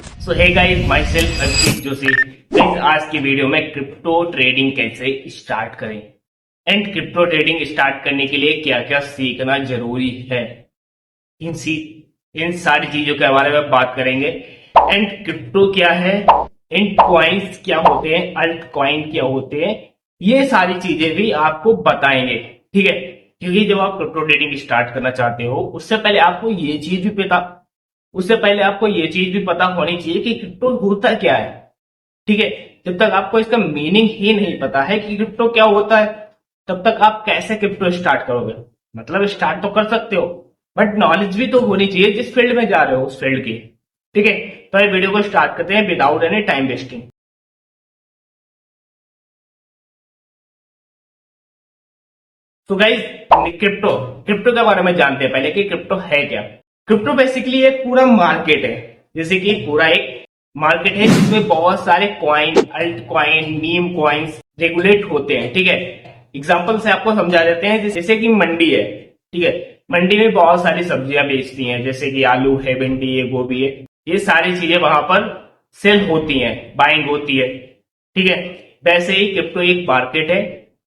So hey guys, my self Abhishek Joshi. Guys, आज की video में क्रिप्टो ट्रेडिंग कैसे स्टार्ट करें एंड क्रिप्टो ट्रेडिंग स्टार्ट करने के लिए क्या क्या सीखना जरूरी है, इन सी इन सारी चीजों के बारे में बात करेंगे। एंड क्रिप्टो क्या है, एंड कॉइन्स क्या होते हैं, अल्ट कॉइन क्या होते हैं, ये सारी चीजें भी आपको बताएंगे। ठीक है, क्योंकि जब आप क्रिप्टो ट्रेडिंग स्टार्ट करना चाहते हो उससे पहले आपको ये चीज भी पता होनी चाहिए कि क्रिप्टो होता क्या है। ठीक है, जब तक आपको इसका मीनिंग ही नहीं पता है कि क्रिप्टो क्या होता है, तब तक आप कैसे क्रिप्टो स्टार्ट करोगे। मतलब स्टार्ट तो कर सकते हो, बट नॉलेज भी तो होनी चाहिए जिस फील्ड में जा रहे हो उस फील्ड की। ठीक है, तो ये वीडियो को स्टार्ट करते हैं विदाउट एनी टाइम वेस्टिंग। तो गाइज, क्रिप्टो क्रिप्टो के बारे में जानते हैं पहले कि क्रिप्टो है क्या। क्रिप्टो बेसिकली एक पूरा मार्केट है, जैसे कि पूरा एक मार्केट है जिसमें बहुत सारे coin, altcoin, meme coins regulate होते हैं। ठीक है, एग्जांपल से आपको समझा देते हैं। जैसे कि मंडी है, ठीक है, मंडी में बहुत सारी सब्जियां बेचती हैं, जैसे कि आलू है, भिंडी है, गोभी है, ये सारी चीजें वहां पर सेल होती हैं, बाइंग होती है। ठीक है, वैसे ही क्रिप्टो एक मार्केट है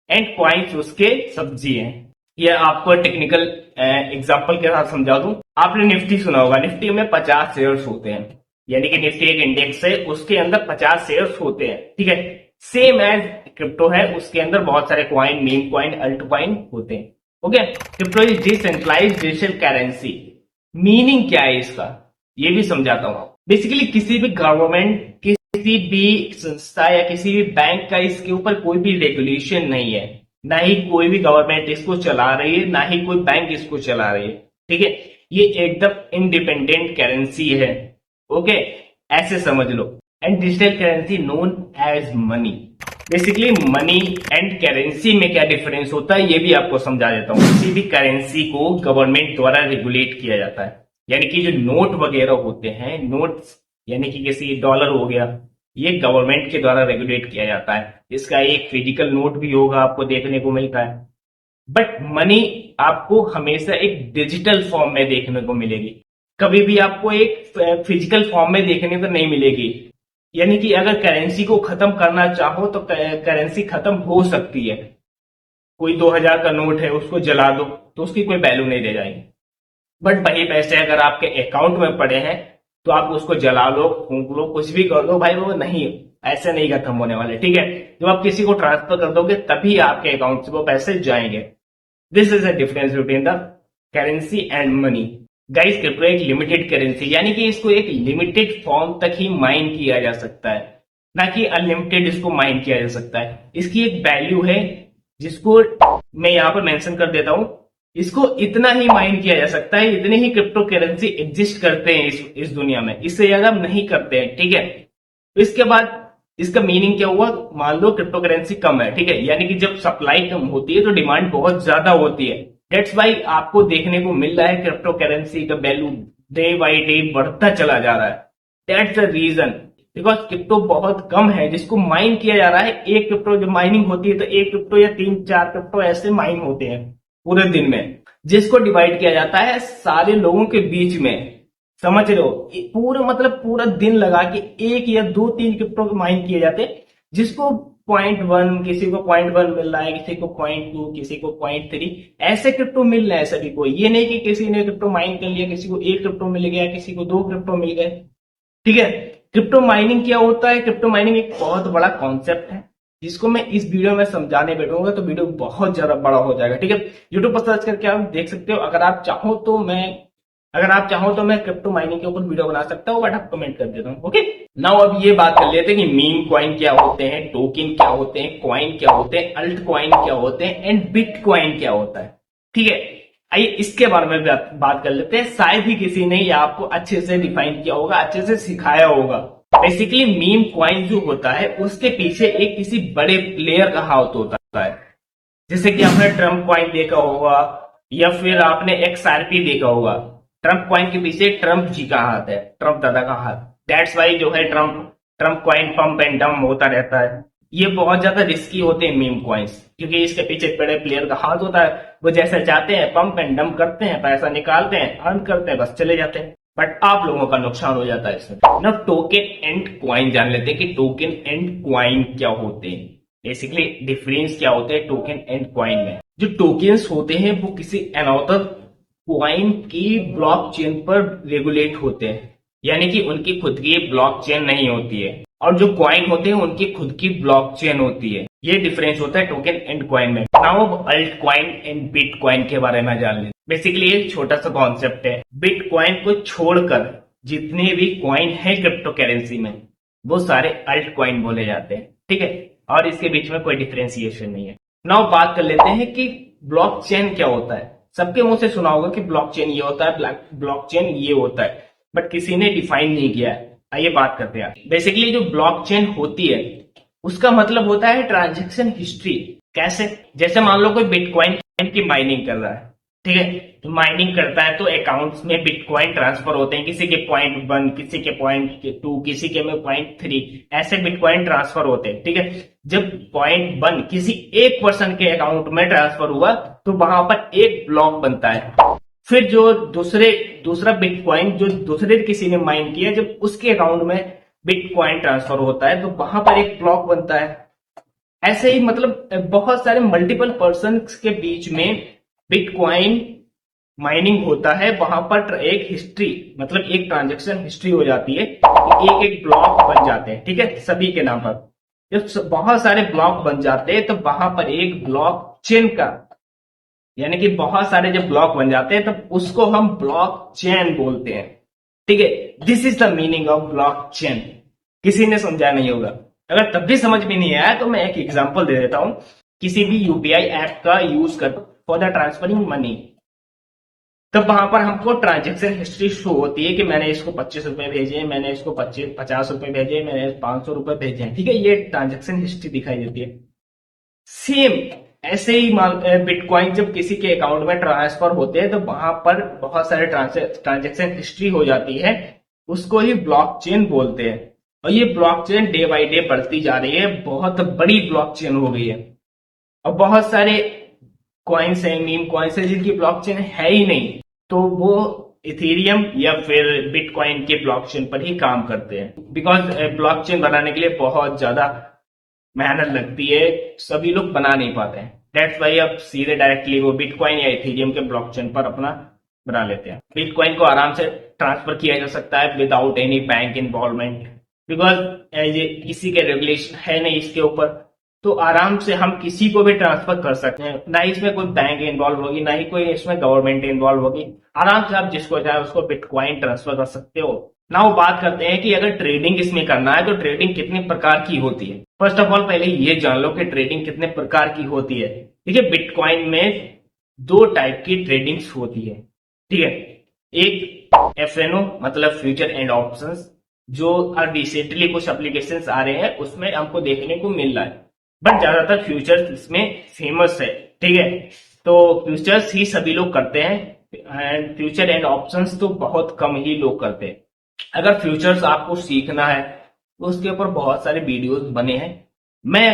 एंड क्वाइंस उसके सब्जी हैं। ये आपको टेक्निकल एग्जांपल के साथ समझा दूं। आपने निफ्टी सुना होगा, निफ्टी में 50 शेयर्स होते हैं, यानी कि निफ्टी एक इंडेक्स है, उसके अंदर 50 शेयर्स होते हैं। ठीक है, सेम एज क्रिप्टो है, उसके अंदर बहुत सारे coin, meme coin, altcoin होते हैं। Okay, crypto is decentralised digital currency. Meaning क्या है इसका, ये भी समझाता हूं। बेसिकली किसी भी गवर्नमेंट, किसी भी संस्था या किसी भी बैंक का इसके ऊपर कोई भी रेगुलेशन नहीं है, ना ही कोई भी गवर्नमेंट इसको चला रही है, ना ही कोई बैंक इसको चला रही है। ठीक है, ये एकदम इंडिपेंडेंट करेंसी है। ओके, ऐसे समझ लो। And digital currency known as money. Basically money and currency में क्या डिफरेंस होता है ये भी आपको समझा देता हूँ। किसी भी करेंसी को गवर्नमेंट द्वारा रेगुलेट किया जाता है, यानी कि जो नोट वगैरह होते हैं, नोट्स यानी कि किसी डॉलर हो गया, ये गवर्नमेंट के द्वारा रेगुलेट किया जाता है। इसका एक फिजिकल नोट भी होगा, आपको देखने को मिलता है। बट मनी आपको हमेशा एक डिजिटल फॉर्म में देखने को मिलेगी, कभी भी आपको एक फिजिकल फॉर्म में देखने को नहीं मिलेगी। यानी कि अगर करेंसी को खत्म करना चाहो तो करेंसी खत्म हो सकती है। कोई 2000 का नोट है, उसको जला दो तो उसकी कोई वैल्यू नहीं रह जाएगी। बट वही पैसे अगर आपके अकाउंट में पड़े हैं तो आप उसको जला लो, फूंक लो, कुछ भी कर लो, भाई वो नहीं, ऐसे नहीं खत्म होने वाले। ठीक है, जब आप किसी को ट्रांसफर कर दोगे तभी आपके अकाउंट से वो पैसे जाएंगे। This is the difference between the currency and money. Guys, crypto एक लिमिटेड करेंसी, यानी कि इसको एक लिमिटेड फॉर्म तक ही माइन किया जा सकता है, ना कि अनलिमिटेड इसको माइन किया जा सकता है। इसकी एक वैल्यू है जिसको मैं यहाँ पर मेंशन कर देता हूं। इसको इतना ही माइन किया जा सकता है, इतने ही क्रिप्टो करेंसी एग्जिस्ट करते हैं इस दुनिया में, इससे ज्यादा नहीं करते हैं। ठीक है, तो इसके बाद इसका मीनिंग क्या हुआ, मान लो क्रिप्टो करेंसी कम है, ठीक है, यानी कि जब सप्लाई कम होती है तो डिमांड बहुत ज्यादा होती है। डेट्स वाई आपको देखने को मिल रहा है क्रिप्टो करेंसी का वैल्यू डे बाई डे बढ़ता चला जा रहा है। That's the reason, because crypto बहुत कम है जिसको माइन किया जा रहा है। एक क्रिप्टो जब माइनिंग होती है तो एक क्रिप्टो या 3-4 क्रिप्टो ऐसे माइन होते हैं पूरे दिन में, जिसको डिवाइड किया जाता है सारे लोगों के बीच में। समझ रहे हो, पूरा मतलब पूरा दिन लगा के 1 या 2-3 क्रिप्टो माइन किए जाते हैं, जिसको 0.1, किसी को 0.1 मिल रहा है, किसी को 0.2, किसी को 0.3, ऐसे क्रिप्टो मिल रहे हैं सभी को। ये नहीं कि किसी ने क्रिप्टो माइन कर लिया, किसी को 1 क्रिप्टो मिल गया, किसी को 2 क्रिप्टो मिल गए। ठीक है, क्रिप्टो माइनिंग क्या होता है, क्रिप्टो माइनिंग एक बहुत बड़ा कॉन्सेप्ट है जिसको मैं इस वीडियो में समझाने बैठूंगा तो वीडियो बहुत ज्यादा बड़ा हो जाएगा। ठीक है, यूट्यूब पर सर्च करके आप देख सकते हो। अगर आप चाहो तो मैं क्रिप्टो माइनिंग के ऊपर वीडियो बना सकता हूँ, बट आप कमेंट कर देता हूँ। ओके, नाउ अब ये बात कर लेते हैं कि मीम क्वाइन क्या होते हैं, टोकन क्या होते हैं, क्वाइन क्या होते हैं, अल्ट क्वाइन क्या होते हैं, एंड बिटकॉइन क्या होता है। ठीक है, आइए इसके बारे में बात कर लेते हैं। शायद ही किसी ने ये आपको अच्छे से डिफाइन किया होगा, अच्छे से सिखाया होगा। बेसिकली मीम क्वाइन जो होता है उसके पीछे एक किसी बड़े प्लेयर का हाथ होता है। जैसे कि आपने ट्रम्प क्वाइन देखा होगा या फिर आपने XRP देखा होगा। ट्रम्प क्वाइन के पीछे ट्रम्प जी का हाथ है, ट्रम्प दादा का हाथ। दैट्स वाई जो है Trump coin pump and dump होता रहता है। ये बहुत ज्यादा रिस्की होते हैं मीम क्वाइंस, क्योंकि इसके पीछे बड़े प्लेयर का हाथ होता है। वो जैसा चाहते हैं पंप एंड डंप करते हैं, पैसा निकालते हैं, अर्न करते हैं, बस चले जाते हैं। बट आप लोगों का नुकसान हो जाता है इसमें। ना टोकन एंड क्वाइन जान लेते हैं कि टोकन एंड क्वाइन क्या होते हैं, बेसिकली डिफरेंस क्या होते हैं टोकन एंड क्वाइन में। जो टोकन्स होते हैं वो किसी अनदर क्वाइन की ब्लॉकचेन पर रेगुलेट होते हैं, यानी कि उनकी खुद की ब्लॉकचेन नहीं होती है, और जो क्वाइन होते हैं उनकी खुद की ब्लॉकचेन होती है। ये डिफरेंस होता है टोकन एंड क्वाइन में। नाउ अब altcoin and bitcoin के बारे में जान लें। बेसिकली ये छोटा सा कॉन्सेप्ट है। बिट क्वाइन को छोड़कर जितने भी क्वाइन है क्रिप्टो करेंसी में वो सारे अल्ट क्वाइन बोले जाते हैं, ठीक है, और इसके बीच में कोई डिफरेंशिएशन नहीं है। नाउ बात कर लेते हैं कि ब्लॉकचेन क्या होता है। सबके मुंह से सुना होगा कि ब्लॉकचेन ये होता है, ब्लॉकचेन ये होता है, बट किसी ने डिफाइन नहीं किया है। आइए बात करते हैं। बेसिकली जो ब्लॉकचेन होती है उसका मतलब होता है ट्रांजैक्शन हिस्ट्री। कैसे? जैसे मान लो कोई बिटकॉइन की माइनिंग कर रहा है, ठीक है, तो माइनिंग करता है तो अकाउंट्स में बिटकॉइन ट्रांसफर होते हैं, किसी के 0.1, किसी के 0.2, किसी के में 0.3, ऐसे बिटकॉइन ट्रांसफर होते हैं, ठीक है। जब 0.1 किसी एक पर्सन के अकाउंट में ट्रांसफर हुआ तो वहां पर एक ब्लॉक बनता है। फिर जो दूसरा बिटकॉइन जो दूसरे किसी ने माइन किया, जब उसके अकाउंट में बिटकॉइन ट्रांसफर होता है तो वहां पर एक ब्लॉक बनता है। ऐसे ही मतलब बहुत सारे मल्टीपल पर्सन के बीच में बिटकॉइन माइनिंग होता है, वहां पर एक हिस्ट्री मतलब एक ट्रांजैक्शन हिस्ट्री हो जाती है, एक एक ब्लॉक बन जाते हैं, ठीक है, सभी के नाम पर। जब बहुत सारे ब्लॉक बन जाते हैं तो वहां पर एक ब्लॉक चेन का, यानी कि बहुत सारे जब ब्लॉक बन जाते हैं तब उसको हम ब्लॉक चेन बोलते हैं, ठीक है। This is the meaning of block chain. किसी ने समझा नहीं होगा। अगर तब भी समझ में नहीं आया तो मैं एक एग्जांपल दे देता हूं। किसी भी यूपीआई ऐप का यूज कर फॉर द ट्रांसफरिंग मनी, तब वहां पर हमको ट्रांजेक्शन हिस्ट्री शो होती है कि मैंने इसको 25 रुपए भेजे, मैंने इसको 50 रुपए भेजे, मैंने 500 रुपए भेजे हैं, ठीक है, ये ट्रांजेक्शन हिस्ट्री दिखाई देती है। सेम ऐसे ही बिटकॉइन जब किसी के अकाउंट में ट्रांसफर होते हैं तो वहां पर बहुत सारे ट्रांजेक्शन हिस्ट्री हो जाती है, उसको ही ब्लॉकचेन बोलते हैं। और ये ब्लॉकचेन डे बाय डे बढ़ती जा रही है, बहुत बड़ी ब्लॉकचेन हो गई है। और बहुत सारे कॉइन्स हैं, मीम कॉइन्स हैं जिनकी ब्लॉकचेन है ही नहीं, तो वो इथेरियम या फिर बिटकॉइन के ब्लॉकचेन पर ही काम करते हैं। बिकॉज ब्लॉकचेन बनाने के लिए बहुत ज्यादा मेहनत लगती है, सभी लोग बना नहीं पाते हैं। दैट्स वाई अब सीधे डायरेक्टली वो बिटकॉइन या इथेरियम के ब्लॉकचेन पर अपना बना लेते हैं। बिटकॉइन को आराम से ट्रांसफर किया जा सकता है without any bank involvement, because किसी के रेगुलेशन है नहीं इसके ऊपर, तो आराम से हम किसी को भी ट्रांसफर कर सकते हैं। ना ही इसमें कोई बैंक इन्वॉल्व होगी, ना ही कोई इसमें गवर्नमेंट इन्वॉल्व होगी। आराम से आप जिसको चाहे उसको बिटकॉइन ट्रांसफर कर सकते हो। नाउ बात करते हैं कि अगर ट्रेडिंग इसमें करना है तो ट्रेडिंग कितने प्रकार की होती है। फर्स्ट ऑफ ऑल पहले ये जान लो कि ट्रेडिंग कितने प्रकार की होती है। देखिए, बिटकॉइन में 2 टाइप की ट्रेडिंग्स होती है, ठीक है। एक एफएनओ मतलब फ्यूचर एंड ऑप्शंस, जो रिसेंटली कुछ एप्लीकेशंस आ रहे हैं उसमें हमको देखने को मिल रहा है, बट ज्यादातर फ्यूचर्स इसमें फेमस है, ठीक है। तो फ्यूचर्स ही सभी लोग करते हैं एंड फ्यूचर एंड ऑप्शंस तो बहुत कम ही लोग करते हैं। अगर फ्यूचर्स आपको सीखना है तो उसके ऊपर बहुत सारे वीडियोस बने हैं। मैं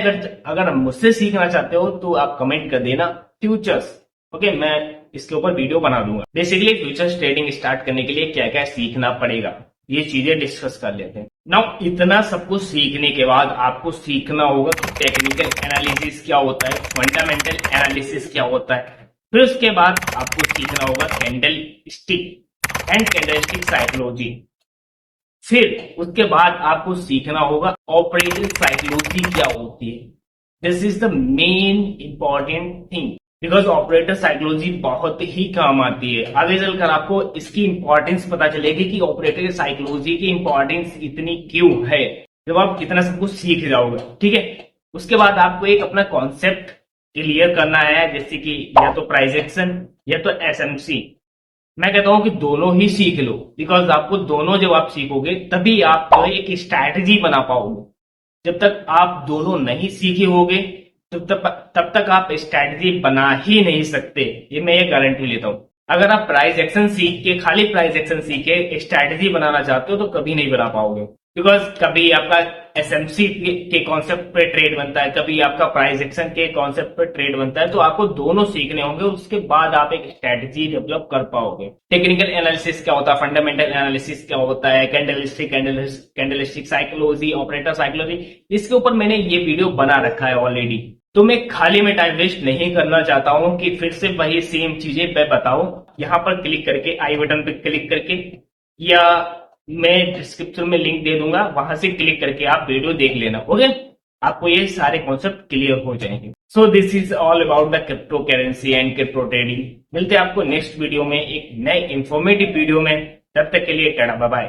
अगर मुझसे सीखना चाहते हो तो आप कमेंट कर देना फ्यूचर्स, ओके, मैं इसके ऊपर वीडियो बना दूंगा। बेसिकली फ्यूचर्स ट्रेडिंग स्टार्ट करने के लिए क्या क्या सीखना पड़ेगा ये चीजें डिस्कस कर लेते हैं। नाउ इतना सब कुछ सीखने के बाद आपको सीखना होगा कि टेक्निकल एनालिसिस क्या होता है, फंडामेंटल एनालिसिस क्या होता है। फिर उसके बाद आपको सीखना होगा candle stick and candlestick psychology. फिर उसके बाद आपको सीखना होगा ऑपरेटिंग साइकोलॉजी क्या होती है। This is the main important thing, because operator psychology बहुत ही काम आती है। आगे चलकर आपको इसकी इंपॉर्टेंस पता चलेगी कि ऑपरेटर साइकोलॉजी की इंपॉर्टेंस इतनी क्यों है, जब आप कितना सब कुछ सीख जाओगे, ठीक है। उसके बाद आपको एक अपना कॉन्सेप्ट क्लियर करना है, जैसे कि या तो प्राइस एक्शन या तो एसएमसी। मैं कहता हूं कि दोनों ही सीख लो, बिकॉज आपको दोनों जब आप सीखोगे तभी आप एक स्ट्रैटेजी बना पाओगे। जब तक आप दोनों नहीं सीखे होगे तब तक आप स्ट्रैटेजी बना ही नहीं सकते, ये मैं ये गारंटी लेता हूं। अगर आप प्राइस एक्शन सीख के खाली प्राइस एक्शन सीख के स्ट्रैटेजी बनाना चाहते हो तो कभी नहीं बना पाओगे, बिकॉज कभी आपका एसएमसी के कॉन्सेप्ट पे ट्रेड बनता है, कभी आपका प्राइस एक्शन के कॉन्सेप्ट पे ट्रेड बनता है। तो आपको दोनों सीखने होंगे, उसके बाद आप एक स्ट्रेटजी डेवलप कर पाओगे। टेक्निकल एनालिसिस क्या होता है, फंडामेंटल एनालिसिस क्या होता है, कैंडलस्टिक साइकोलॉजी, ऑपरेटर साइकोलॉजी, इसके ऊपर मैंने ये वीडियो बना रखा है ऑलरेडी। तो मैं खाली में टाइम वेस्ट नहीं करना चाहता हूं कि फिर से वही सेम चीजें मैं बताऊं। यहां पर क्लिक करके, आई बटन पे क्लिक करके, या मैं डिस्क्रिप्शन में लिंक दे दूंगा, वहां से क्लिक करके आप वीडियो देख लेना। ओके, आपको ये सारे कॉन्सेप्ट क्लियर हो जाएंगे। So this is all about the crypto currency and crypto trading. मिलते हैं आपको नेक्स्ट वीडियो में एक नए इंफॉर्मेटिव वीडियो में। तब तक के लिए टाटा बाय बाय।